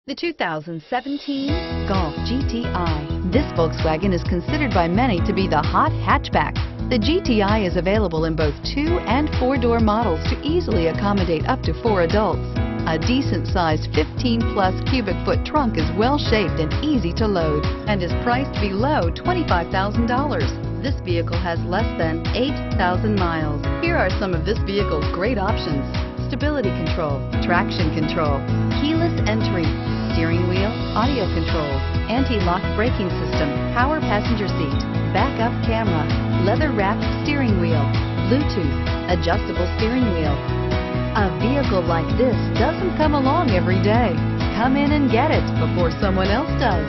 The 2017 Golf GTI. This Volkswagen is considered by many to be the hot hatchback. The GTI is available in both 2- and 4-door models to easily accommodate up to 4 adults. A decent-sized 15+ cubic foot trunk is well-shaped and easy to load and is priced below $25,000. This vehicle has less than 8,000 miles. Here are some of this vehicle's great options: stability control, traction control, keyless entry, steering wheel audio controls, anti-lock braking system, power passenger seat, backup camera, leather-wrapped steering wheel, Bluetooth, adjustable steering wheel. A vehicle like this doesn't come along every day. Come in and get it before someone else does.